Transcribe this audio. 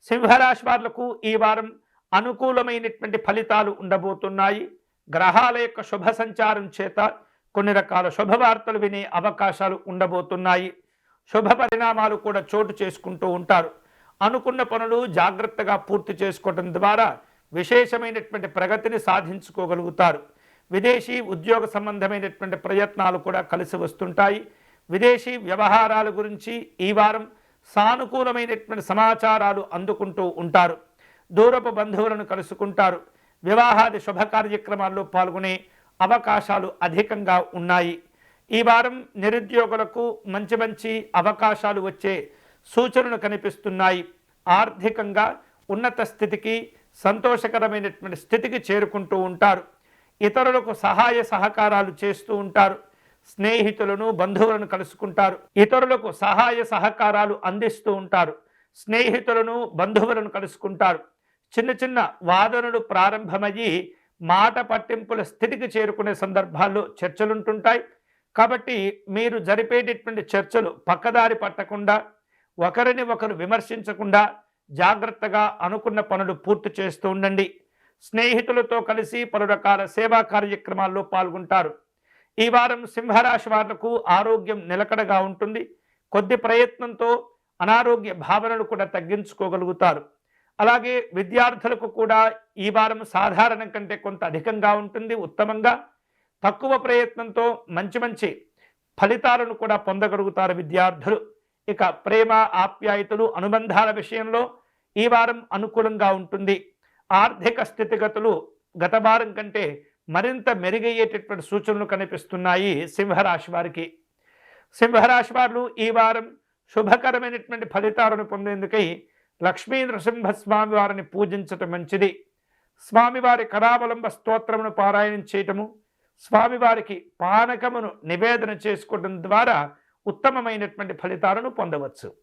సింహరాశి వాళ్లకు ఈ వారం అనుకూలమైనటువంటి ఫలితాలు ఉండబోతున్నాయి. గ్రహాల యొక్క శుభ సంచారం చేత కొన్ని రకాల శుభవార్తలు వినే అవకాశాలు ఉండబోతున్నాయి. శుభ పరిణామాలు కూడా చోటు చేసుకుంటూ ఉంటారు. అనుకున్న పనులు జాగ్రత్తగా పూర్తి చేసుకోవడం ద్వారా విశేషమైనటువంటి ప్రగతిని సాధించుకోగలుగుతారు. విదేశీ ఉద్యోగ సంబంధమైనటువంటి ప్రయత్నాలు కూడా కలిసి వస్తుంటాయి. విదేశీ వ్యవహారాల గురించి ఈ వారం సానుకూలమైనటువంటి సమాచారాలు అందుకుంటూ ఉంటారు. దూరపు బంధువులను కలుసుకుంటారు. వివాహాది శుభ కార్యక్రమాల్లో పాల్గొనే అవకాశాలు అధికంగా ఉన్నాయి. ఈ వారం నిరుద్యోగులకు మంచి మంచి అవకాశాలు వచ్చే సూచనలు కనిపిస్తున్నాయి. ఆర్థికంగా ఉన్నత స్థితికి, సంతోషకరమైనటువంటి స్థితికి చేరుకుంటూ ఉంటారు. ఇతరులకు సహాయ సహకారాలు చేస్తూ ఉంటారు. స్నేహితులను, బంధువులను కలుసుకుంటారు. ఇతరులకు సహాయ సహకారాలు అందిస్తూ ఉంటారు. స్నేహితులను, బంధువులను కలుసుకుంటారు. చిన్న చిన్న వాదనలు ప్రారంభమయ్యి మాట పట్టింపుల స్థితికి చేరుకునే సందర్భాల్లో చర్చలుంటుంటాయి. కాబట్టి మీరు జరిపేటటువంటి చర్చలు పక్కదారి పట్టకుండా, ఒకరిని ఒకరు విమర్శించకుండా జాగ్రత్తగా అనుకున్న పనులు పూర్తి చేస్తూ ఉండండి. స్నేహితులతో కలిసి పలు రకాల సేవా కార్యక్రమాల్లో పాల్గొంటారు. ఈ వారం సింహరాశి వాళ్లకు ఆరోగ్యం నిలకడగా ఉంటుంది. కొద్ది ప్రయత్నంతో అనారోగ్య భావనలు కూడా తగ్గించుకోగలుగుతారు. అలాగే విద్యార్థులకు కూడా ఈ వారం సాధారణం కంటే కొంత అధికంగా ఉంటుంది. ఉత్తమంగా తక్కువ ప్రయత్నంతో మంచి మంచి ఫలితాలను కూడా పొందగలుగుతారు విద్యార్థులు. ఇక ప్రేమ, ఆప్యాయతలు, అనుబంధాల విషయంలో ఈ వారం అనుకూలంగా ఉంటుంది. ఆర్థిక స్థితిగతులు గత వారం కంటే మరింత మెరుగయ్యేటటువంటి సూచనలు కనిపిస్తున్నాయి సింహరాశి వారికి. సింహరాశి వారు ఈ వారం శుభకరమైనటువంటి ఫలితాలను పొందేందుకై లక్ష్మీ నృసింహస్వామి వారిని పూజించటం మంచిది. స్వామివారి కరావలంబ స్తోత్రమును పారాయణం చేయటము, స్వామివారికి పానకమును నివేదన చేసుకోవడం ద్వారా ఉత్తమమైనటువంటి ఫలితాలను పొందవచ్చు.